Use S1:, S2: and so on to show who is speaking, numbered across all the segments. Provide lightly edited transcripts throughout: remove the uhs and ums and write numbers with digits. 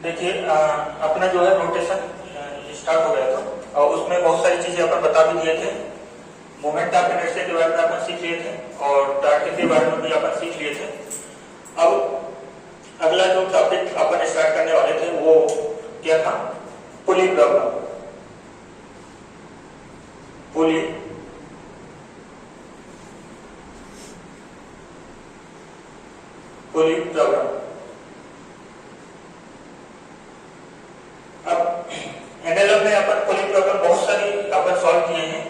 S1: देखिए अपना जो है रोटेशन स्टार्ट हो गया था और उसमें बहुत सारी चीजें अपन बता भी दिए थे। मोमेंट ऑफ इनर्शिया के बारे में अपन सीख लिए थे और टारगेट के बारे में भी अपन सीख लिए थे। अब अगला जो टॉपिक अपन स्टार्ट करने वाले थे वो क्या था? पुली प्रॉब्लम। पुली प्रॉब्लम। अब एनएलएम में अपन पुली प्रॉब्लम बहुत सारी अपन सॉल्व किए हैं।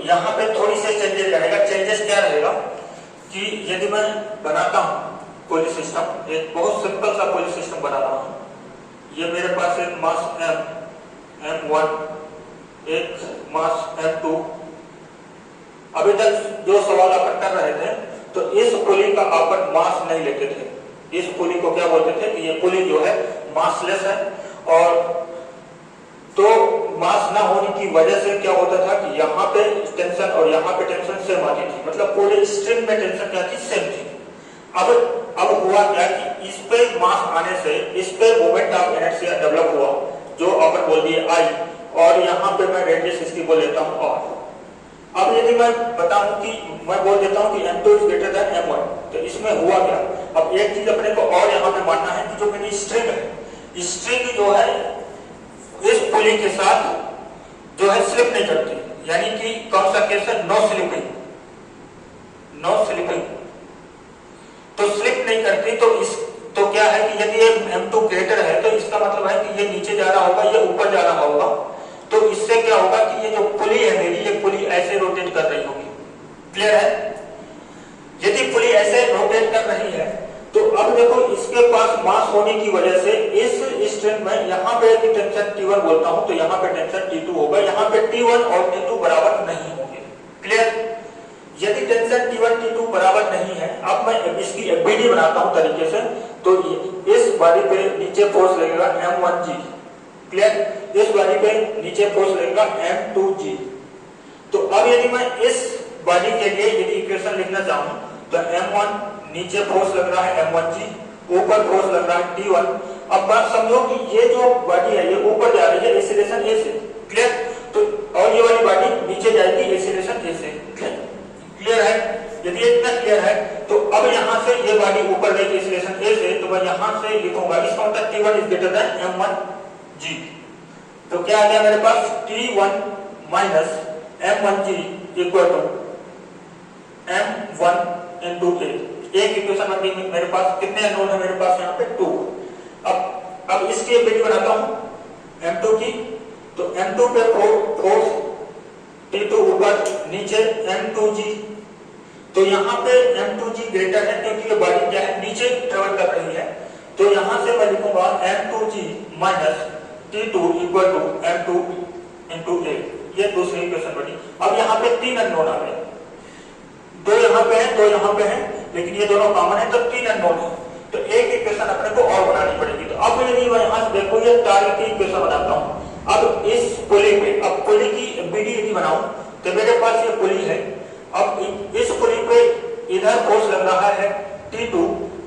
S1: यहाँ पे थोड़ी सी चेंजेस रहेगा। चेंजेस क्या रहेगा कि यदि मैं बनाता हूँ पुली सिस्टम, एक बहुत सिंपल सा पुली सिस्टम बना रहा हूँ। ये मेरे पास एक मास M1, एक मास M2। अभी तक जो सवाल अपन कर रहे थे तो इस पुली का अपन मास नहीं लेते थे। इस पुली को क्या बोलते थे कि ये पुली जो है मासलेस है। और तो मास ना होने की वजह से क्या होता था कि यहाँ पे टेंशन और यहाँ पे टेंशन सेम आती थी, मतलब पूरे स्ट्रिंग में टेंशन क्या थी? सेम थी। अब हुआ क्या कि इस पे मास आने से इस पे मोमेंट ऑफ इनर्शिया डेवलप हुआ, जो अपन बोल दिए I, और यहाँ पे मैं रेडियस इसकी बोल देता हूँ R। अब यदि मैं बताऊं कि मैं बोल देता हूं कि M2 is greater than M1, तो इसमें हुआ क्या? अब एक चीज अपने को और यहाँ पे मानना है कि जो मेरी स्ट्रिंग है, स्ट्रिंग जो है इस पुली के साथ जो है स्लिप नहीं करती, यानी कि कौन सा केस है? No slipping. नो स्लिपिंग तो स्लिप नहीं करती। तो क्या है कि यदि ये M2 ग्रेटर है तो इसका मतलब है कि ये नीचे जा रहा होगा, ये ऊपर जा रहा होगा। तो इससे क्या होगा कि ये जो पुली है मेरी, ये पुली ऐसे रोटेट कर रही होगी। क्लियर है? यदि पुली ऐसे रोटेट कर रही है तो अब देखो इसके पास मास होने की वजह से इस स्ट्रिंग में यहाँ पे यदि टेंशन T1 बोलता हूं तो यहाँ पे टेंशन T2 होगा। यहाँ पे T1 और T2 बराबर नहीं होंगे। क्लियर? यदि टेंशन T1 T2 बराबर नहीं है, अब मैं इसकी एफबीडी बनाता हूं तरीके से, तो इस बॉडी पे नीचे फोर्स लगेगा M1G। क्लियर? इस बॉडी पे नीचे फोर्स लगेगा M2G। तो अब यदि मैं इस बॉडी के लिए यदि इक्वेशन लिखना चाहूं तो M1 नीचे फोर्स लग रहा है M1G, ऊपर फोर्स लग रहा है T1। अब बात समझो कि ये जो बॉडी है ये ऊपर जा रही है एक्सीलरेशन A से। क्लियर? तो और ये वाली बॉडी नीचे जाएगी एक्सीलरेशन A से। क्लियर है? यदि इतना क्लियर है तो अब यहां से ये बॉडी ऊपर गई एक्सीलरेशन A से, तो मैं यहां से लिखूंगा इसका मतलब T1 is greater than M1G। तो क्या आ गया मेरे पास? T1 minus M1G equal to M1 into A। एक इक्वेशन बन गई मेरे पास। कितने अननोन है मेरे पास? यहाँ पे 2। अब इसकी एबिलिटी बनाता हूं M2 की। तो M2 पे फोर्स T2 ऊपर, नीचे M2G। तो यहाँ पे M2G ग्रेटर है क्योंकि ये बॉडी क्या है? नीचे ट्रेवल कर रही है। तो यहां से मैं लिखूंगा M2G minus T2 equal to M2 into A। ये दूसरी इक्वेशन बनी। अब यहाँ पे 3 अननोन आ गए। 2 यहाँ पे है, 2 यहाँ पे है, लेकिन ये दोनों कॉमन है तो 3 अननोन है। तो एक इक्वेशन अपने को और बनानी पड़ेगी। तो अब यदि मैं यहाँ से देखो ये टारगेट की इक्वेशन बनाता हूँ। अब इस पुली पे, अब पुली की बीडी यदि बनाऊं तो मेरे पास ये पुली है। अब इस पुली पे इधर फोर्स लग रहा है T2,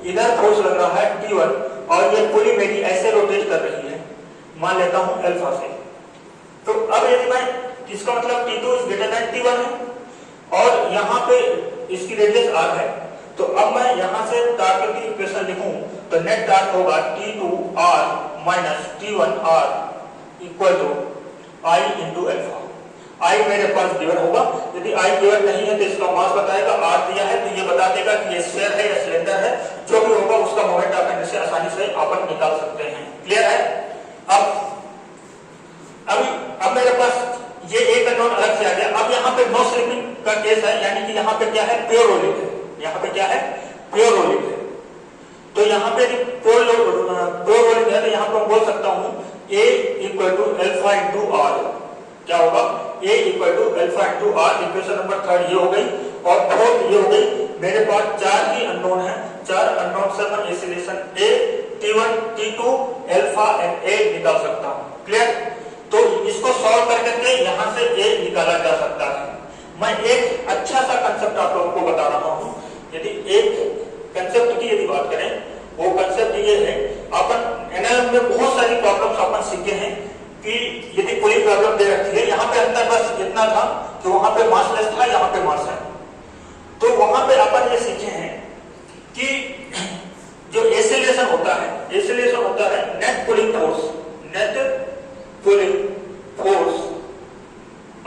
S1: इधर फोर्स लग रहा है T1, और ये पुली मेरी ऐसे रोटेट कर रही है, मान लेता हूं अल्फा से। तो अब यदि मैं, इसका मतलब T2 is greater than T1 है और यहाँ पे इसकी रेडियस R है। तो अब मैं यहाँ से टार्क की इक्वेशन लिखूं तो नेट टार्क होगा T2R minus T1R equal to I into alpha. I मेरे पास गिवन होगा। यदि I गिवन नहीं है तो इसका मास बताएगा। R दिया है तो ये बता देगा कि ये स्फीयर है या सिलेंडर है। जो भी होगा उसका मोमेंट ऑफ इनर्शिया आसानी से अपन निकाल सकते हैं। क्लियर है? अब मेरे पास ये एक अननोन अलग से आ गया। अब यहाँ पे नो स्लिपिंग का केस है, यानी कि यहाँ पे क्या है? प्योर रोलिंग है। यहाँ पे क्या है? प्योर रोलिंग है। तो यहाँ पे प्योर रोलिंग है तो यहाँ पे मैं बोल सकता हूँ A equal to alpha into R। क्या होगा? A equal to alpha into R। Equation number 3 ये हो गई और 4th ये हो गई। मेरे पास 4 ही अननोन है। 4 अननोन से मैं acceleration A, T1, T2, alpha and A निकाल सकता हूँ। क्लियर? तो इसको सॉल्व करके यहाँ से A निकाला जा सकता है। मैं एक अच्छा सा कंसेप्ट आप लोगों को बता रहा हूँ। यदि एक कंसेप्ट की यदि बात करें, वो कंसेप्ट ये है, अपन एनएलएम में बहुत सारी प्रॉब्लम्स अपन सीखे हैं कि यदि कोई प्रॉब्लम दे रखी है, यहाँ पे अंतर बस इतना था कि वहां पे मासलेस था, यहाँ पे मास है। तो वहां पे अपन ये सीखे हैं कि जो एसिलेशन होता है, एसिलेशन होता है net pulling force, net pulling force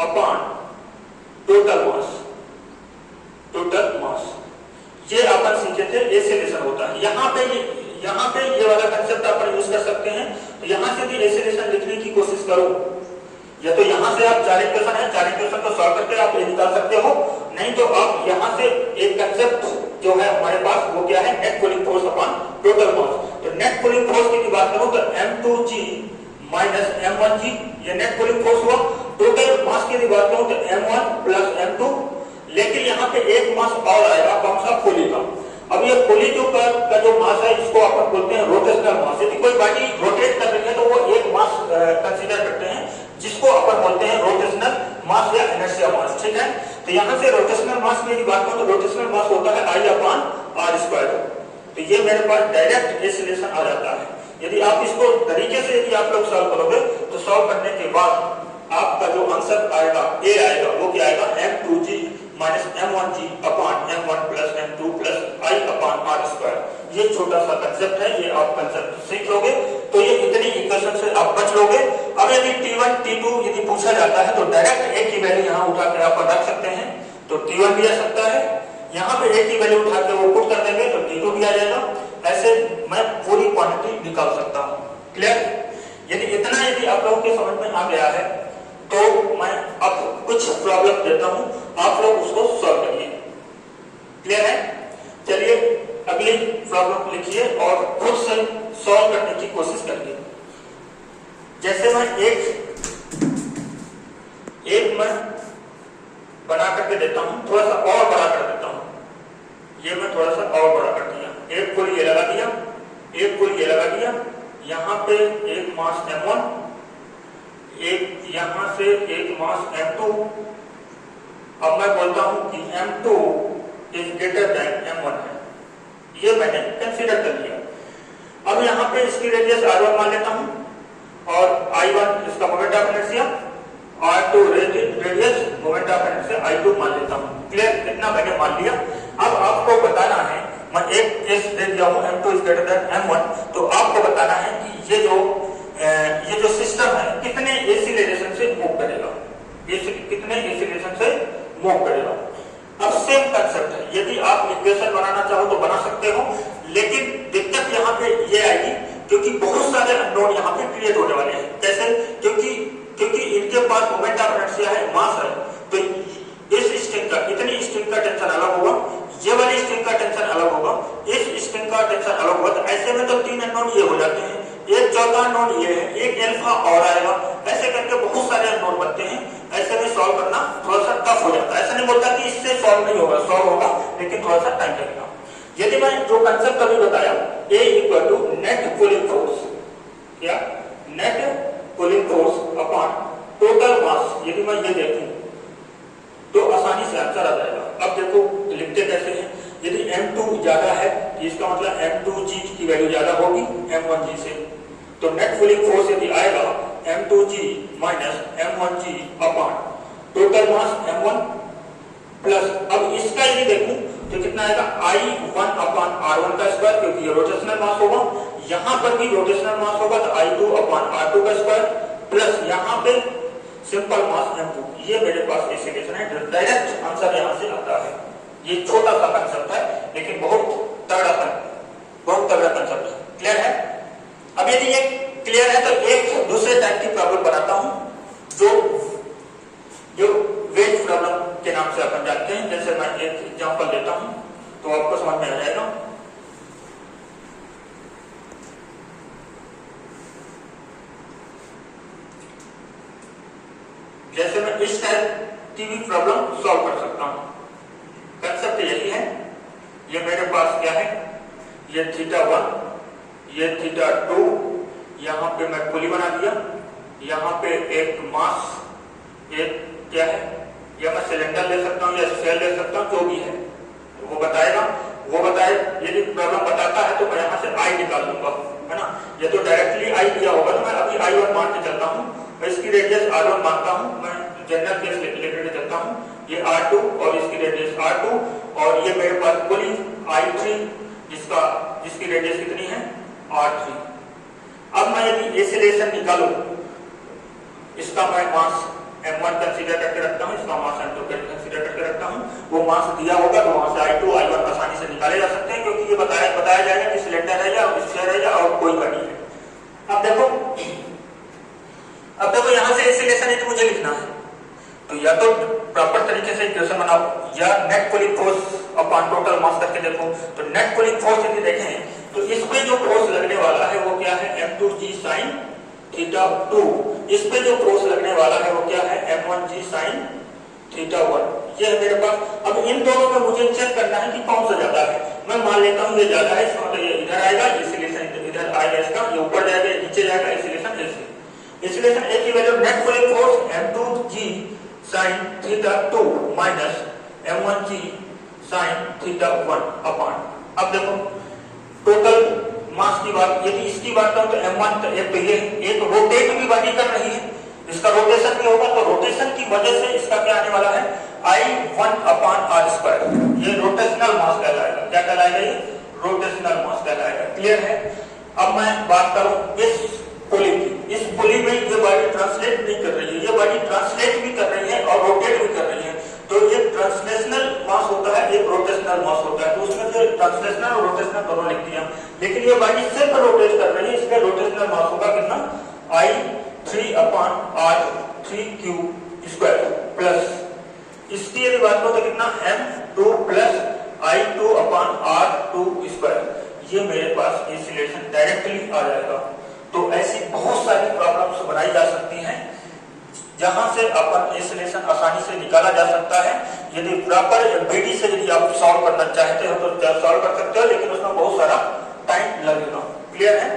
S1: upon total मास, टोटल मास, ये अपन सीखे थे एसिलेशन होता है। यहाँ पे ये वाला कंसेप्ट अपन यूज कर सकते हैं। तो यहाँ से भी एसिलेशन लिखने की कोशिश करो, या तो यहाँ से आप 4 इक्वेशन है, 4 इक्वेशन को सॉल्व करके आप ये निकाल सकते हो, नहीं तो आप यहाँ से एक कंसेप्ट जो है हमारे पास वो क्या है, net pulling force upon total मास। तो नेट पुलिंग फोर्स की बात करूं तो M2G माइनस M1G, ये नेट पुलिंग फोर्स हुआ। टोटल मास की बात करूं तो M1 प्लस M2, लेकिन यहाँ पे एक मास और आएगा, कौन सा, पुली का। अब ये पुली का जो मास है इसको अपन बोलते हैं रोटेशनल मास। यदि कोई बॉडी रोटेट कर रही है तो वो एक मास कंसीडर करते हैं, जिसको अपन बोलते हैं रोटेशनल मास या इनर्शिया मास, ठीक है। तो यहाँ से रोटेशनल मास की बात करूं तो रोटेशनल मास होता है I/r²। तो ये मेरे पास डायरेक्ट एसिलेशन आ जाता है। यदि आप इसको तरीके से यदि आप लोग सॉल्व करोगे तो सॉल्व करने के बाद आपका जो आंसर आएगा, ए आएगा, वो क्या आएगा, M2G minus M1G upon M1 plus M2 plus I/r²। ये छोटा सा कंसेप्ट है, ये आप कंसेप्ट सीख लोगे तो ये इतनी इक्वेशन से आप बच लोगे। अब यदि T1 T2 यदि पूछा जाता है तो डायरेक्ट ए की वैल्यू यहाँ उठा कर आप रख सकते हैं, तो T1 भी आ सकता है, यहाँ पे ए की वैल्यू उठा के वो पुट कर देंगे तो T2 भी आ जाएगा। ऐसे मैं पूरी क्वांटिटी निकाल सकता हूँ। क्लियर? यदि आप लोगों के समझ में आ गया है तो मैं अब कुछ प्रॉब्लम देता हूं, आप लोग उसको सॉल्व करिए। क्लियर है? चलिए अगली प्रॉब्लम लिखिए और खुद से सॉल्व करने की कोशिश करिए। जैसे मैं एक मैं बना करके देता हूं, थोड़ा सा और बड़ा कर देता हूं। ये मैं थोड़ा सा और बड़ा कर दिया, एक पुल ये लगा दिया, एक पुल ये लगा दिया, यहाँ पे एक मास M1, एक यहां से एक मास M2। अब मैं बोलता हूं कि M2 is greater than M1 है, ये मैंने कंसीडर कर लिया। अब यहाँ पे इसकी रेडियस R1 मान लेता हूं और I1 इसका moment of inertia, R2 radius moment of inertia I2 मान लेता हूं। क्लियर? इतना मैंने मान लिया। अब आपको बताना है, मैं एक केस दे दिया हूं M2 is greater than M1, तो आपको बताना है कि ये जो सिस्टम है कितने एसिलेशन से मूव करेगा, कितने एसिलेशन से मूव करेगा। अब सेम कंसेप्ट है, यदि आप इक्वेशन बनाना चाहो तो बना सकते हो, लेकिन दिक्कत यहाँ पे ये आएगी क्योंकि बहुत सारे अननोन यहाँ पे क्रिएट होने वाले हैं। कैसे? क्योंकि इनके पास मोमेंट ऑफ इनर्शिया है, मास है, तो इस स्ट्रिंग का, इतनी स्ट्रिंग का टेंशन अलग होगा, ये वाली स्ट्रिंग का टेंशन अलग होगा, इस स्ट्रिंग का टेंशन अलग होगा। तो ऐसे में तो 3 अननोन ये हो जाते हैं, एक चौथा अननोन ये है, एक अल्फा और आएगा, ऐसे करके बहुत सारे अननोन बनते हैं। ऐसे में सॉल्व करना थोड़ा सा टफ हो जाता है। ऐसा नहीं बोलता कि इससे सॉल्व नहीं होगा, सॉल्व होगा, लेकिन थोड़ा सा टाइम लगेगा। यदि मैं जो कंसेप्ट अभी बताया, A equal to net pulling force, क्या net pulling force upon total mass, यदि मैं ये देखूं तो आसानी से आंसर आ जाएगा। अब देखो लिखते कैसे हैं, यदि M2 ज्यादा है इसका मतलब M2G की वैल्यू ज्यादा होगी M1G से, तो नेट पुलिंग फोर्स यदि आएगा M2G minus M1G upon total मास M1 प्लस, अब इसका यदि देखूं तो कितना आएगा, I1 अपॉन R1 का स्क्वायर, क्योंकि ये रोटेशनल मास होगा, यहां पर भी रोटेशनल मास होगा तो I2 अपॉन R2 का स्क्वायर प्लस यहाँ पे सिंपल मास M2। ये मेरे पास एसिलेशन है, डायरेक्ट आंसर यहां से आता है। ये छोटा सा कंसेप्ट है लेकिन बहुत तगड़ा कंसेप्ट है। क्लियर है? अब यदि ये क्लियर है तो एक दूसरे टाइप की प्रॉब्लम बनाता हूं जो वेज प्रॉब्लम के नाम से अपन जानते हैं। जैसे मैं एक एग्जांपल देता हूं तो आपको समझ में आ जाएगा। जैसे मैं इस टाइप की भी प्रॉब्लम सॉल्व कर सकता हूं। कंसेप्ट यही है, ये मेरे पास क्या है, ये θ1, ये θ2, यहाँ पे मैं पुली बना दिया, यहाँ पे एक मास, एक क्या है, या मैं सिलेंडर ले सकता हूँ या सेल ले सकता हूँ, जो भी है वो बताएगा, वो बताए। यदि प्रॉब्लम बताता है तो मैं यहाँ से I निकाल लूंगा, है ना, ये तो डायरेक्टली I दिया होगा तो मैं अभी I1 मान के चलता हूँ, मैं इसकी रेडियस R1 मानता हूँ, मैं जनरल केस लेकर चलता हूँ, ये R2 और इसकी रेडियस R2 और ये मेरे पास पुली I3 जिसकी रेडियस कितनी है R3। अब मैं यदि एक्सीलरेशन निकालूं, इसका मैं मास m1 कंसीडर करके रखता हूं, इसका मास m2 कंसीडर करके रखता हूं, वो मास दिया होगा तो वहां से I2 I1 आसानी से निकाले जा सकते हैं, क्योंकि ये बताया जाएगा कि सिलेंडर है या स्फीयर है या और कोई बॉडी है। अब देखो यहां से एक्सीलरेशन है तो मुझे लिखना है, तो या तो प्रॉपर तरीके से इक्वेशन बनाओ या net pulling force upon total मास करके देखो। तो नेट पुलिंग फोर्स यदि देखें तो इस पे जो फोर्स लगने वाला है वो क्या है m2g sin θ2, इस पे जो फोर्स लगने वाला है वो क्या है m1g sin θ1। ये है मेरे पास। अब इन दोनों में मुझे चेक करना है कि कौन सा ज्यादा है। मैं मान लेता हूं ये ज्यादा है, इसका मतलब ये इधर आएगा, एक्सीलरेशन इधर आएगा, इसका ये ऊपर जाएगा, नीचे जाएगा, एक्सीलरेशन ऐसे। एक्सीलरेशन ए की value net pulling force m2g sin θ2 minus m1g sin θ1 upon. अब देखो टोटल मास की बात, यदि इसकी बात करूं तो m1 तो एक रोटेट भी बॉडी कर रही है, इसका रोटेशन भी होगा, तो रोटेशन की वजह से इसका क्या आने वाला है I1 अपॉन r²। ये रोटेशनल मास कहलाएगा। क्या कहलाएगा? ये रोटेशनल मास कहलाएगा। क्लियर है? अब मैं बात करूं इस पुली की, इस पुली में ये बॉडी ट्रांसलेट नहीं कर रही है, ये बॉडी ट्रांसलेट भी कर रही है और रोटेट भी कर रही है। तो ये ट्रांसलेशनल मास होता है, एक रोटेशनल मास होता है, तो उसमें जो ट्रांसलेशनल और रोटेशनल दोनों लिख दिया। लेकिन ये बॉडी सिर्फ रोटेट कर रही है, इसका रोटेशनल मास होगा कितना I3 अपॉन r3q² प्लस इसकी यदि बात करो तो कितना m2 plus I2 upon r2²। ये मेरे पास एक्सीलरेशन डायरेक्टली आ जाएगा। तो ऐसी बहुत सारी प्रॉब्लम्स बनाई जा सकती हैं जहां से अपन एक्सीलरेशन आसानी से निकाला जा सकता है। यदि प्रॉपर विधि से यदि आप सॉल्व करना चाहते हो तो सॉल्व कर सकते हो, लेकिन उसमें बहुत सारा टाइम लगेगा। क्लियर है?